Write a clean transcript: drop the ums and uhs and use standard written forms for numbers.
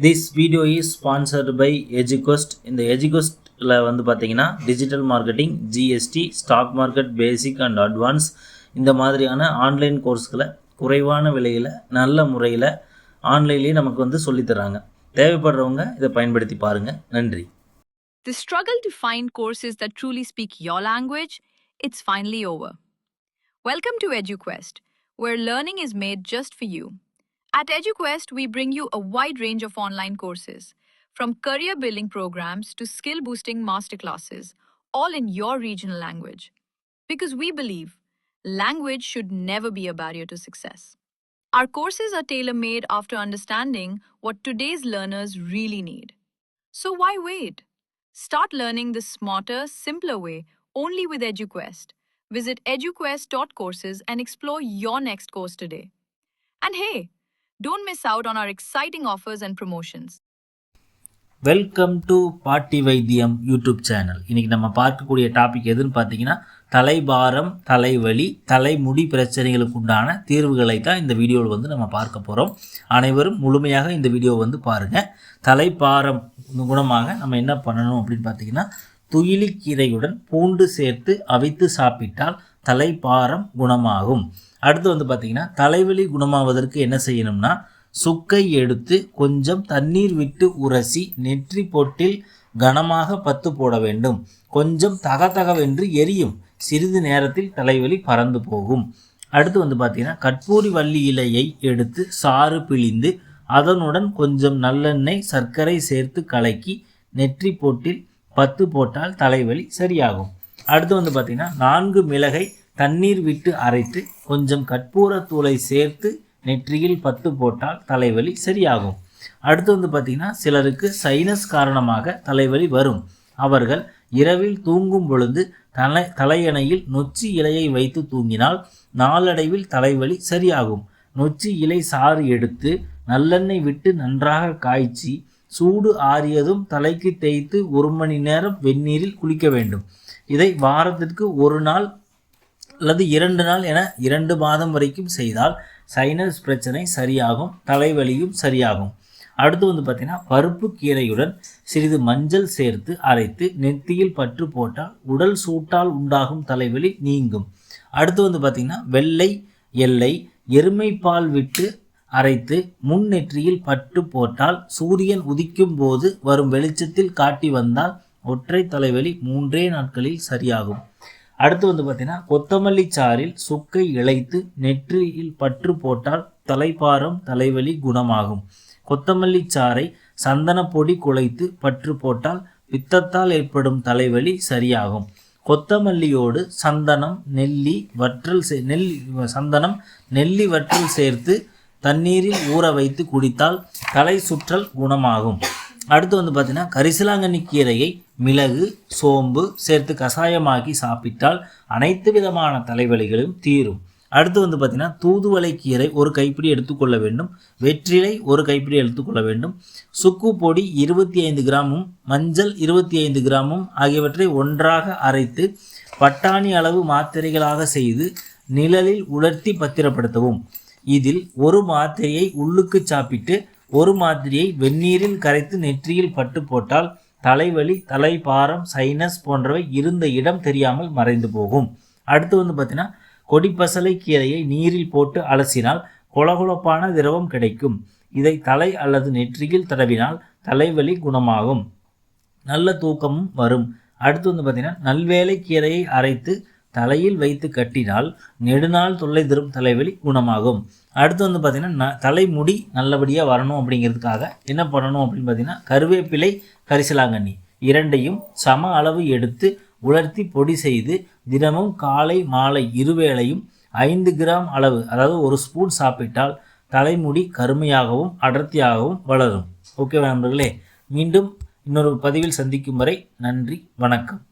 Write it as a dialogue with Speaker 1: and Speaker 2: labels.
Speaker 1: This video is sponsored by EduQuest. இந்த EduQuestல வந்து பார்த்தீங்கன்னா digital marketing, GST, stock market basic and advance இந்த மாதிரியான ஆன்லைன் கோர்ஸ்களை குறைவான விலையில் நல்ல முறையில் ஆன்லைன்லேயே நமக்கு வந்து சொல்லித்தராங்க. தேவைப்படுறவங்க இதை பயன்படுத்தி பாருங்க. நன்றி.
Speaker 2: The struggle to find courses that truly speak your language, it's finally over. Welcome to EduQuest, where learning is made just for you. At EduQuest, we bring you a wide range of online courses, from career building programs to skill boosting masterclasses, all in your regional language. Because we believe language should never be a barrier to success. Our courses are tailor-made after understanding what today's learners really need. So why wait? Start learning the smarter, simpler way only with EduQuest. Visit eduquest.courses and explore your next course today. And hey, don't miss out on our exciting offers and promotions.
Speaker 1: Welcome to பாட்டி வைத்தியம் YouTube channel. இன்றைக்கி நம்ம பார்க்கக்கூடிய topic எதுன்னு பார்த்தீங்கன்னா தலைபாரம், தலைவலி, தலைமுடி பிரச்சனைகளுக்கு உண்டான தீர்வுகளை தான் இந்த வீடியோவில் வந்து நம்ம பார்க்க போகிறோம். அனைவரும் முழுமையாக இந்த வீடியோவை வந்து பாருங்கள். தலைபாரம் குணமாக நம்ம என்ன பண்ணணும் அப்படின்னு பார்த்தீங்கன்னா, துயிலிக்கீரையுடன் பூண்டு சேர்த்து அவித்து சாப்பிட்டால் தலைபாரம் குணமாகும். அடுத்து வந்து பார்த்திங்கன்னா, தலைவலி குணமாவதற்கு என்ன செய்யணும்னா, சுக்கை எடுத்து கொஞ்சம் தண்ணீர் விட்டு உரசி நெற்றி பொட்டில் கனமாக பத்து போட வேண்டும். கொஞ்சம் தகதகவென்று எரியும். சிறிது நேரத்தில் தலைவலி பறந்து போகும். அடுத்து வந்து பார்த்திங்கன்னா, கற்பூரி வள்ளி இலையை எடுத்து சாறு பிழிந்து அதனுடன் கொஞ்சம் நல்லெண்ணெய், சர்க்கரை சேர்த்து கலக்கி நெற்றி பொட்டில் பத்து போட்டால் தலைவலி சரியாகும். அடுத்து வந்து பார்த்திங்கன்னா, 4 மிளகை தண்ணீர் விட்டு அரைத்து கொஞ்சம் கற்பூரத்தூளை சேர்த்து நெற்றியில் பத்து போட்டால் தலைவலி சரியாகும். அடுத்து வந்து பார்த்திங்கன்னா, சிலருக்கு சைனஸ் காரணமாக தலைவலி வரும். அவர்கள் இரவில் தூங்கும் பொழுது தலையணையில் நொச்சி இலையை வைத்து தூங்கினால் நாளடைவில் தலைவலி சரியாகும். நொச்சி இலை சாறு எடுத்து நல்லெண்ணெய் விட்டு நன்றாக காய்ச்சி சூடு ஆறியதும் தலைக்கு தேய்த்து 1 மணி நேரம் வெந்நீரில் குளிக்க வேண்டும். இதை வாரத்திற்கு 1 நாள் அல்லது 2 நாள் என 2 மாதம் வரைக்கும் செய்தால் சைனஸ் பிரச்சனை சரியாகும், தலைவலியும் சரியாகும். அடுத்து வந்து பார்த்திங்கன்னா, பருப்பு கீரையுடன் சிறிது மஞ்சள் சேர்த்து அரைத்து நெத்தியில் பற்று போட்டால் உடல் சூட்டால் உண்டாகும் தலைவலி நீங்கும். அடுத்து வந்து பார்த்திங்கன்னா, வெள்ளை எல்லை எருமைப்பால் விட்டு அரைத்து முன் நெற்றியில் பற்று போட்டால் சூரியன் உதிக்கும் போது வரும் வெளிச்சத்தில் காட்டி வந்தால் ஒற்றை தலைவலி 3 நாட்களில் சரியாகும். அடுத்து வந்து பார்த்திங்கன்னா, கொத்தமல்லி சாறில் சுக்கை இழைத்து நெற்றியில் பற்று போட்டால் தலைபாரம், தலைவலி குணமாகும். கொத்தமல்லி சாறை சந்தன பொடி குழைத்து பற்று போட்டால் பித்தத்தால் ஏற்படும் தலைவலி சரியாகும். கொத்தமல்லியோடு சந்தனம், நெல்லி வற்றல் சேர்த்து தண்ணீரில் ஊற வைத்து குடித்தால் தலை சுற்றல் குணமாகும். அடுத்து வந்து பார்த்திங்கன்னா, கரிசலாங்கண்ணி கீரையை மிளகு, சோம்பு சேர்த்து கஷாயமாக்கி சாப்பிட்டால் அனைத்து விதமான தலைவலிகளும் தீரும். அடுத்து வந்து பார்த்திங்கன்னா, தூதுவளை கீரை 1 கைப்பிடி எடுத்துக்கொள்ள வேண்டும். வெற்றிலை 1 கைப்பிடி எடுத்துக்கொள்ள வேண்டும். சுக்கு பொடி 25 கிராமும் மஞ்சள் 25 கிராமும் ஆகியவற்றை ஒன்றாக அரைத்து பட்டாணி அளவு மாத்திரைகளாக செய்து நிழலில் உலர்த்தி பத்திரப்படுத்தவும். இதில் 1 மாத்திரையை உள்ளுக்கு சாப்பிட்டு 1 மாத்திரையை வெந்நீரில் கரைத்து நெற்றியில் பட்டு போட்டால் தலைவலி, தலைபாரம், சைனஸ் போன்றவை இருந்த இடம் தெரியாமல் மறைந்து போகும். அடுத்து வந்து பார்த்திங்கன்னா, கொடிப்பசலை கீரையை நீரில் போட்டு அலசினால் கொலகொலப்பான திரவம் கிடைக்கும். இதை தலை அல்லது நெற்றியில் தடவினால் தலைவலி குணமாகும். நல்ல தூக்கமும் வரும். அடுத்து வந்து பார்த்திங்கன்னா, நல்வேலை கீரையை அரைத்து தலையில் வைத்து கட்டினால் நெடுநாள் தொல்லை தரும் தலைவலி குணமாகும். அடுத்து வந்து பார்த்திங்கன்னா, தலைமுடி நல்லபடியாக வரணும் அப்படிங்கிறதுக்காக என்ன பண்ணணும் அப்படின்னு பார்த்திங்கன்னா, கருவேப்பிலை, கரிசலாங்கண்ணி 2ஐயும் சம அளவு எடுத்து உலர்த்தி பொடி செய்து தினமும் காலை மாலை 2 வேளையும் 5 கிராம் அளவு, அதாவது 1 ஸ்பூன் சாப்பிட்டால் தலைமுடி கருமையாகவும் அடர்த்தியாகவும் வளரும். ஓகே நண்பர்களே, மீண்டும் இன்னொரு பதிவில் சந்திக்கும் வரை நன்றி, வணக்கம்.